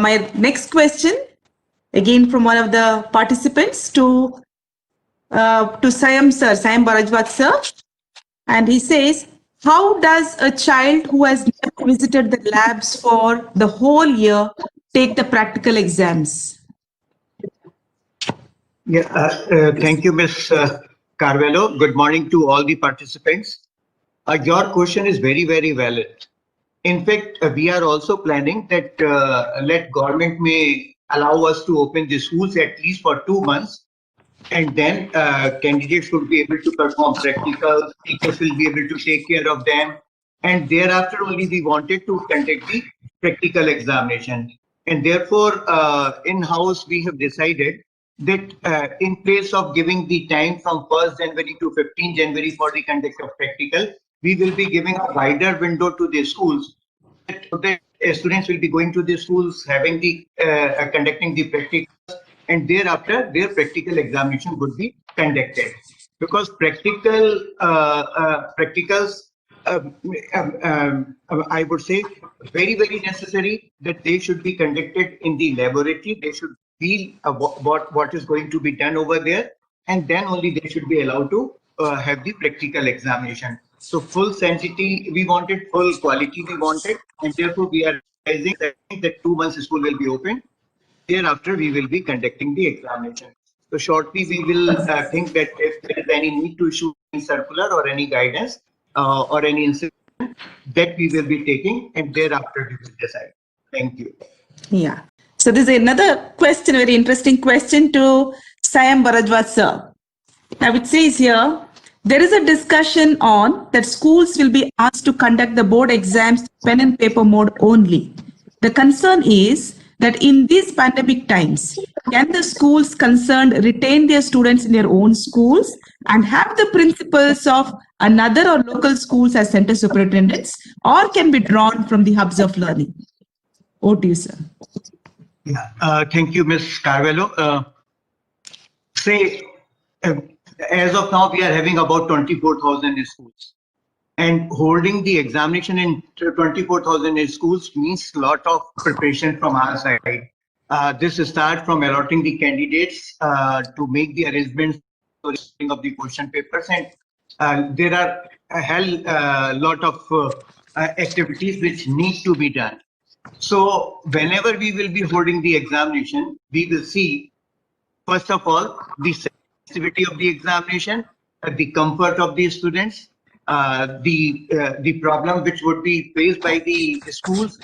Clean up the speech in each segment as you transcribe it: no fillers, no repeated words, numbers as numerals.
My next question, again from one of the participants, to Sayam sir, Sayam Bharajwat sir, and he says, how does a child who has never visited the labs for the whole year take the practical exams? Yeah, thank you, Ms. Carvalho. Good morning to all the participants. Your question is very, very valid. In fact, we are also planning that let government may allow us to open the schools at least for 2 months, and then candidates will be able to perform practicals, teachers will be able to take care of them, and thereafter only we wanted to conduct the practical examination. And therefore, in-house we have decided that in place of giving the time from 1st January to 15th January for the conduct of practical, we will be giving a wider window to the schools, so that students will be going to the schools, having the conducting the practicals, and thereafter their practical examination would be conducted. Because practicals, I would say, very, very necessary that they should be conducted in the laboratory. They should feel what is going to be done over there, and then only they should be allowed to have the practical examination. So full sanctity we wanted, full quality we wanted, and therefore we are realizing that 2 months school will be open. Thereafter we will be conducting the examination. So shortly we will think that if there is any need to issue any circular or any guidance or any incident, that we will be taking, and thereafter we will decide. Thank you. Yeah. So this is another question, very interesting question to Sayam Bharajwat sir. Now it says here, there is a discussion on that schools will be asked to conduct the board exams pen and paper mode only. The concern is that in these pandemic times, can the schools concerned retain their students in their own schools and have the principals of another or local schools as center superintendents, or can be drawn from the hubs of learning? Over to you, sir. Yeah, thank you, Ms. Carvalho. As of now, we are having about 24,000 schools, and holding the examination in 24,000 schools means a lot of preparation from our side. This starts from allotting the candidates to make the arrangements for the of the question papers, and there are a lot of activities which need to be done. So whenever we will be holding the examination, we will see, first of all, the sensitivity of the examination, the comfort of the students, the problem which would be faced by the schools,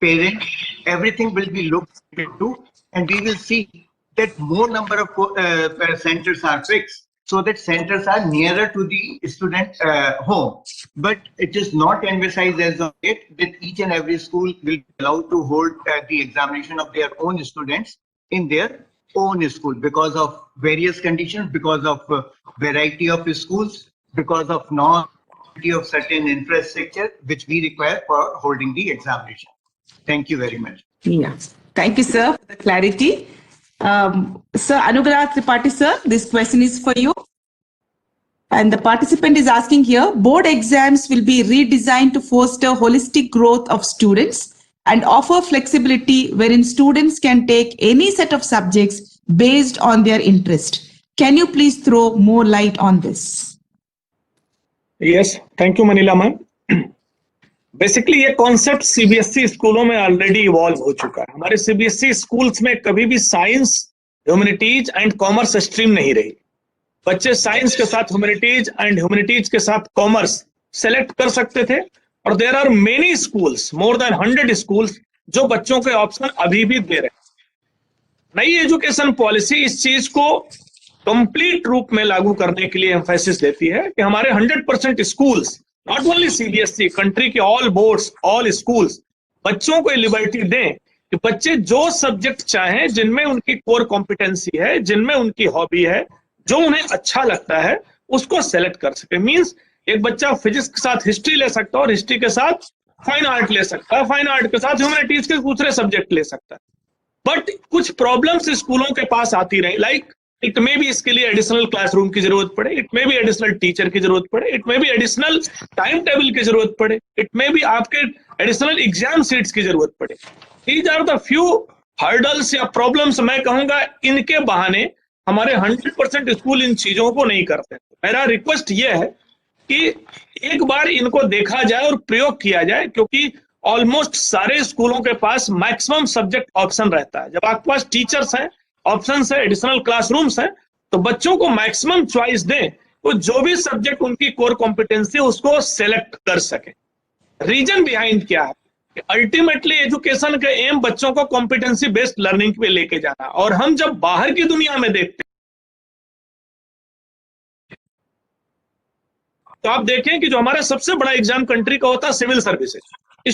parents, everything will be looked into, and we will see that more number of centers are fixed, so that centers are nearer to the student home. But it is not emphasized as of yet that each and every school will be allowed to hold the examination of their own students in their own school, because of various conditions, because of variety of schools, because of non-of certain infrastructure which we require for holding the examination. Thank you very much. Yeah, thank you, sir, for the clarity. Sir Anugrah Tripathi, sir, this question is for you. And the participant is asking here, board exams will be redesigned to foster holistic growth of students and offer flexibility wherein students can take any set of subjects based on their interest. Can you please throw more light on this? Yes, thank you, Manila ma'am. Basically ये concept CBSE स्कूलों में already evolve हो चुका है. हमारे CBSE schools में कभी भी science, humanities and commerce stream नहीं रही. बच्चे साइंस के साथ ह्यूमैनिटीज एंड ह्यूमैनिटीज के साथ कॉमर्स सेलेक्ट कर सकते थे, और there are many schools, more than 100 schools, जो बच्चों के ऑप्शन अभी भी दे रहे हैं. नई एजुकेशन पॉलिसी इस चीज को कंप्लीट रूप में लागू करने के लिए एम्फेसिस देती है कि हमारे 100% schools, not only CBSE, country के ऑल बोर्ड्स, ऑल स्कूल्स, बच्चों को लिबर्टी दें कि बच्चे जो सब्जेक्ट चाहें, जिनमें उनकी कोर कॉम्पिटेंसी है, जिनमें उनकी हॉबी है, जो उन्हें अच्छा लगता है, उसको सेलेक्ट कर सके. मींस एक बच्चा फिजिक्स के साथ हिस्ट्री ले सकता है और हिस्ट्री के साथ फाइन आर्ट ले सकता है, फाइन आर्ट के साथ ह्यूमैनिटीज के दूसरे सब्जेक्ट ले सकता है. बट कुछ प्रॉब्लम्स स्कूलों के पास आती रही, लाइक इट मे भी इसके लिए एडिशनल क्लासरूम की जरूरत पड़े, इट मे भी एडिशनल टीचर की जरूरत पड़े, इट मे भी एडिशनल टाइम टेबल की जरूरत पड़े, इट मे भी आपके एडिशनल एग्जाम सीट्स की जरूरत पड़े. These are the few hurdles या प्रॉब्लम्स, मैं कहूंगा इनके बहाने हमारे 100% स्कूल इन चीजों को नहीं करते। मेरा रिक्वेस्ट ये है कि एक बार इनको देखा जाए और प्रयोग किया जाए, क्योंकि ऑलमोस्ट सारे स्कूलों के पास मैक्सिमम सब्जेक्ट ऑप्शन रहता है। जब आपके पास टीचर्स हैं, ऑप्शंस है, एडिशनल क्लासरूम्स हैं, तो बच्चों को मैक्सिमम चॉइस दें, तो जो भी सब्जेक्ट उनकी कोर कॉम्पिटेंसी उसको सेलेक्ट कर सके। रीजन बिहाइंड क्या है? अल्टीमेटली एजुकेशन का एम बच्चों को कॉम्पिटेंसी बेस्ड लर्निंग पे लेके जाना। और हम जब बाहर की दुनिया में देखते हैं तो आप देखें कि जो हमारा सबसे बड़ा एग्जाम कंट्री का होता है civil services,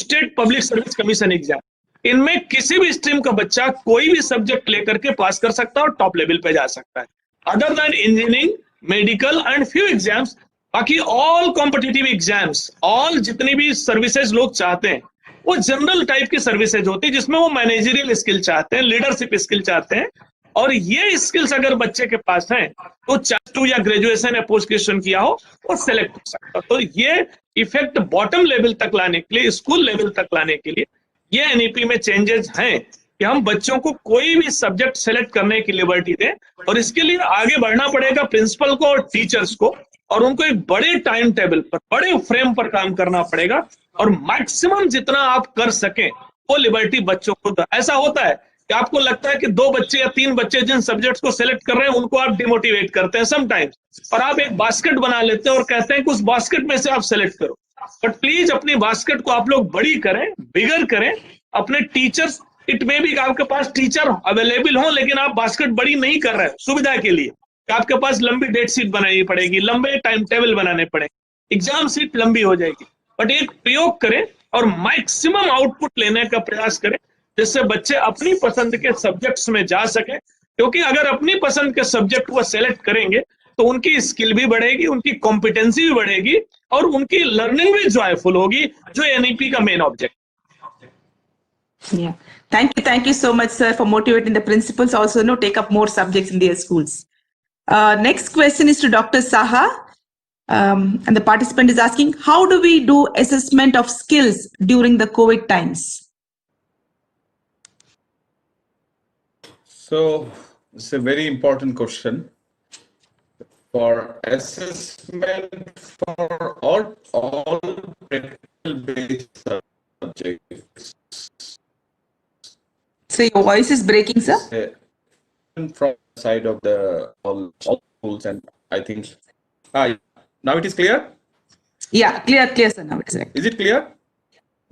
state public service commission exam, इनमें किसी भी स्ट्रीम का बच्चा कोई भी सब्जेक्ट लेकर के पास कर सकता है और टॉप लेवल पे जा सकता है। Other than engineering, medical and few exams, बाकी ऑल कॉम्पिटिटिव एग्जाम्स, ऑल जितनी भी सर्विसेज लोग चाहते हैं वो जनरल टाइप की सर्विसेज होती है, जिसमें वो मैनेजरियल स्किल चाहते हैं, लीडरशिप स्किल चाहते हैं। और ये स्किल्स अगर बच्चे के पास हैं तो चाहे 2 या ग्रेजुएशन या पोस्ट ग्रेजुएशन किया हो वो सेलेक्ट हो सकता है। तो ये इफेक्ट बॉटम लेवल तक लाने के लिए, स्कूल लेवल तक लाने के लिए ये एनईपी में चेंजेस हैं कि हम बच्चों को कोई भी सब्जेक्ट सेलेक्ट करने की लिबर्टी दें। और इसके लिए आगे बढ़ना पड़ेगा प्रिंसिपल को और टीचर्स को, और उनको एक बड़े टाइम टेबल पर, बड़े फ्रेम पर काम करना पड़ेगा, और मैक्सिमम जितना आप कर सकें वो लिबर्टी बच्चों को। ऐसा होता है कि आपको लगता है कि 2 बच्चे या 3 बच्चे जिन सब्जेक्ट्स को सेलेक्ट कर रहे हैं उनको आप डिमोटिवेट करते हैं समटाइम्स, और आप एक बास्केट बना लेते हैं और कहते हैं कि उस बास्केट में से आप सेलेक्ट करो। बट प्लीज अपनी बास्केट को आप लोग बड़ी करें, बिगर करें। अपने टीचर्स, इट में भी आपके पास टीचर अवेलेबल हो, लेकिन आप बास्केट बड़ी नहीं कर रहे हैं सुविधा के लिए, आपके पास लंबी डेट शीट बनानी पड़ेगी, लंबे टाइम टेबल बनाने पड़ेंगे, एग्जाम शीट लंबी हो जाएगी। बट एक प्रयोग करें और मैक्सिमम आउटपुट लेने का प्रयास करें, जिससे बच्चे अपनी पसंद के सब्जेक्ट्स में जा सके। क्योंकि अगर अपनी पसंद के सब्जेक्ट को सेलेक्ट करेंगे तो उनकी स्किल भी बढ़ेगी, उनकी कॉम्पिटेंसी भी बढ़ेगी, और उनकी लर्निंग भी जॉयफुल होगी, जो एनईपी का main object. Yeah. Thank you so much, sir, for motivating the principals also take up more subjects in their schools. Next question is to Dr. Saha. And the participant is asking, how do we do assessment of skills during the COVID times? So it's a very important question. For assessment for all practical based subjects. So your voice is breaking, sir. From the side of the all schools, and I think now it is clear. Yeah, clear, sir. Now it's right. Is it clear?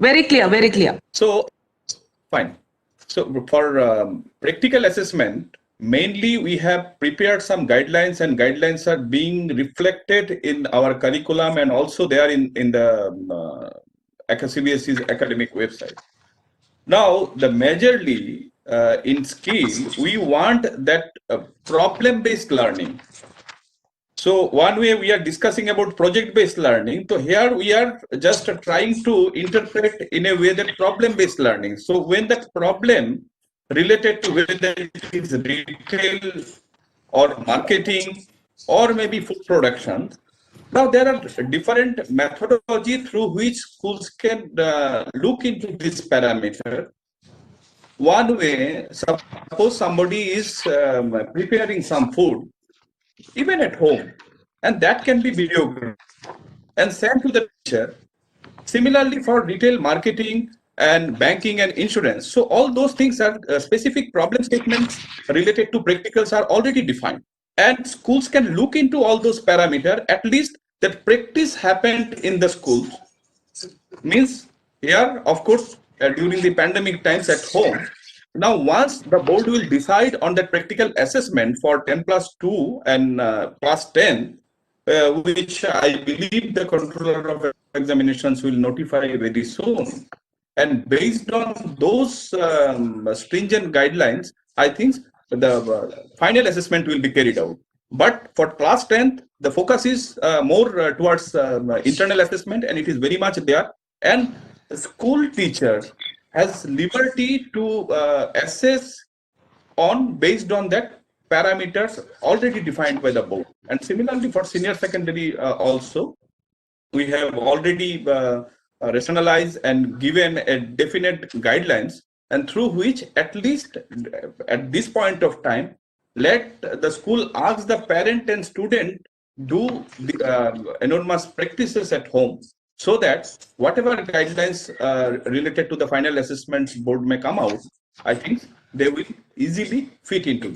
Very clear. So fine. So for practical assessment, mainly we have prepared some guidelines, and guidelines are being reflected in our curriculum, and also they are in the CBSE's academic website. Now, the majorly in skill, we want that problem-based learning. So one way we are discussing about project-based learning. So here we are just trying to interpret in a way that problem-based learning. So when that problem related to whether it is retail or marketing or maybe food production, now there are different methodology through which schools can look into this parameter. One way, suppose somebody is preparing some food, even at home, and that can be videographed and sent to the teacher. Similarly, for retail marketing and banking and insurance, so all those things are specific problem statements related to practicals are already defined, and schools can look into all those parameters. At least that practice happened in the schools. Means here, of course, during the pandemic times at home. Now, once the board will decide on that practical assessment for 10+2 and class 10, which I believe the controller of examinations will notify very soon. And based on those stringent guidelines, I think the final assessment will be carried out. But for class 10th, the focus is more towards internal assessment, and it is very much there. And the school teacher has liberty to assess on based on that parameters already defined by the board. And similarly for senior secondary also, we have already rationalized and given a definite guidelines. and through which at least at this point of time, let the school ask the parent and student do the enormous practices at home, so that whatever guidelines related to the final assessments board may come out, I think they will easily fit into